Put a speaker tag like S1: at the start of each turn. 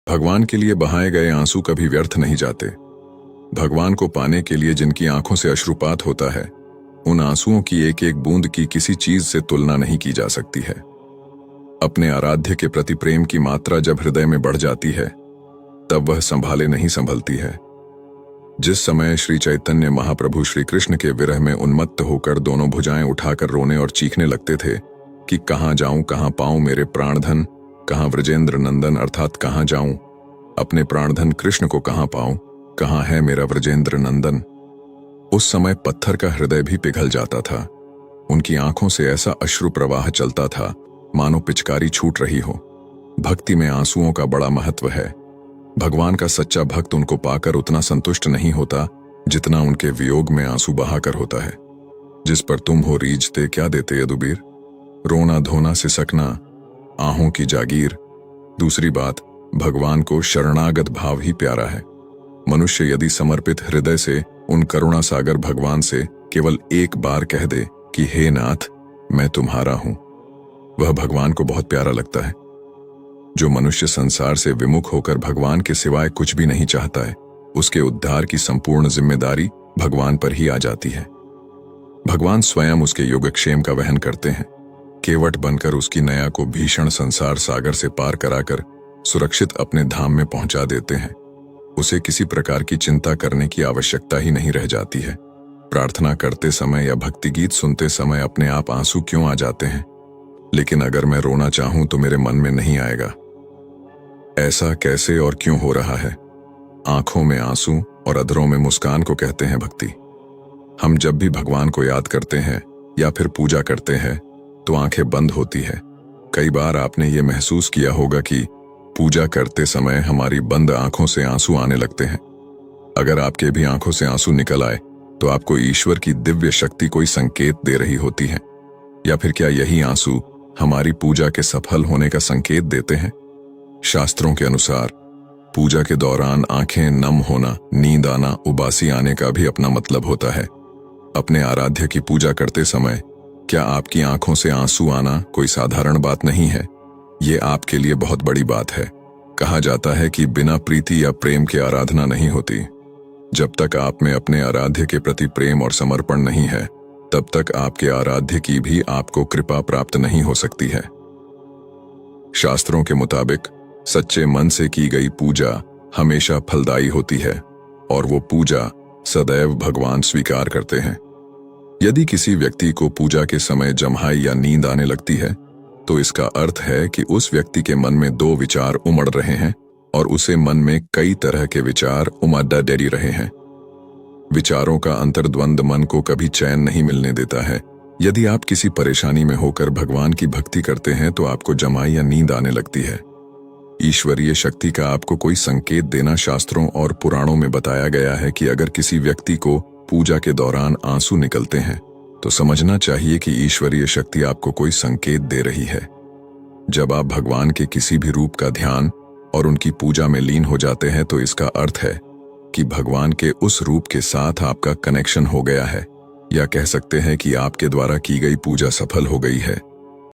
S1: भगवान के लिए बहाए गए आंसू कभी व्यर्थ नहीं जाते। भगवान को पाने के लिए जिनकी आंखों से अश्रुपात होता है, उन आंसुओं की एक एक बूंद की किसी चीज से तुलना नहीं की जा सकती है। अपने आराध्य के प्रति प्रेम की मात्रा जब हृदय में बढ़ जाती है, तब वह संभाले नहीं संभलती है। जिस समय श्री चैतन्य महाप्रभु श्री कृष्ण के विरह में उन्मत्त होकर दोनों भुजाएं उठाकर रोने और चीखने लगते थे कि कहां जाऊं, कहां पाऊं मेरे प्राणधन, कहां व्रजेंद्र नंदन, अर्थात कहां जाऊं, अपने प्राणधन कृष्ण को कहां पाऊं, कहां है मेरा व्रजेंद्र नंदन। उस समय पत्थर का हृदय भी पिघल जाता था। उनकी आंखों से ऐसा अश्रु प्रवाह चलता था मानो पिचकारी छूट रही हो। भक्ति में आंसुओं का बड़ा महत्व है। भगवान का सच्चा भक्त उनको पाकर उतना संतुष्ट नहीं होता जितना उनके वियोग में आंसू बहाकर होता है। जिस पर तुम हो रीझते क्या देते यदुबीर, रोना धोना सिसकना आहों की जागीर। दूसरी बात, भगवान को शरणागत भाव ही प्यारा है। मनुष्य यदि समर्पित हृदय से उन करुणा सागर भगवान से केवल एक बार कह दे कि हे नाथ मैं तुम्हारा हूं, वह भगवान को बहुत प्यारा लगता है। जो मनुष्य संसार से विमुख होकर भगवान के सिवाय कुछ भी नहीं चाहता है, उसके उद्धार की संपूर्ण जिम्मेदारी भगवान पर ही आ जाती है। भगवान स्वयं उसके योगक्षेम का वहन करते हैं। केवट बनकर उसकी नया को भीषण संसार सागर से पार कराकर सुरक्षित अपने धाम में पहुंचा देते हैं। उसे किसी प्रकार की चिंता करने की आवश्यकता ही नहीं रह जाती है। प्रार्थना करते समय या भक्ति गीत सुनते समय अपने आप आंसू क्यों आ जाते हैं, लेकिन अगर मैं रोना चाहूं तो मेरे मन में नहीं आएगा। ऐसा कैसे और क्यों हो रहा है? आंखों में आंसू और अधरों में मुस्कान को कहते हैं भक्ति। हम जब भी भगवान को याद करते हैं या फिर पूजा करते हैं तो आंखें बंद होती है। कई बार आपने ये महसूस किया होगा कि पूजा करते समय हमारी बंद आंखों से आंसू आने लगते हैं। अगर आपके भी आंखों से आंसू निकल आए तो आपको ईश्वर की दिव्य शक्ति कोई संकेत दे रही होती है, या फिर क्या यही आंसू हमारी पूजा के सफल होने का संकेत देते हैं? शास्त्रों के अनुसार पूजा के दौरान आंखें नम होना, नींद आना, उबासी आने का भी अपना मतलब होता है। अपने आराध्य की पूजा करते समय क्या आपकी आंखों से आंसू आना कोई साधारण बात नहीं है, ये आपके लिए बहुत बड़ी बात है। कहा जाता है कि बिना प्रीति या प्रेम की आराधना नहीं होती। जब तक आप में अपने आराध्य के प्रति प्रेम और समर्पण नहीं है, तब तक आपके आराध्य की भी आपको कृपा प्राप्त नहीं हो सकती है। शास्त्रों के मुताबिक सच्चे मन से की गई पूजा हमेशा फलदायी होती है और वो पूजा सदैव भगवान स्वीकार करते हैं। यदि किसी व्यक्ति को पूजा के समय जम्हाई या नींद आने लगती है, तो इसका अर्थ है कि उस व्यक्ति के मन में दो विचार उमड़ रहे हैं और उसे मन में कई तरह के विचार उमड़ डेरी रहे हैं। विचारों का अंतर्द्वंद मन को कभी चैन नहीं मिलने देता है। यदि आप किसी परेशानी में होकर भगवान की भक्ति करते हैं तो आपको जमाई या नींद आने लगती है। ईश्वरीय शक्ति का आपको कोई संकेत देना शास्त्रों और पुराणों में बताया गया है कि अगर किसी व्यक्ति को पूजा के दौरान आंसू निकलते हैं तो समझना चाहिए कि ईश्वरीय शक्ति आपको कोई संकेत दे रही है। जब आप भगवान के किसी भी रूप का ध्यान और उनकी पूजा में लीन हो जाते हैं तो इसका अर्थ है कि भगवान के उस रूप के साथ आपका कनेक्शन हो गया है, या कह सकते हैं कि आपके द्वारा की गई पूजा सफल हो गई है।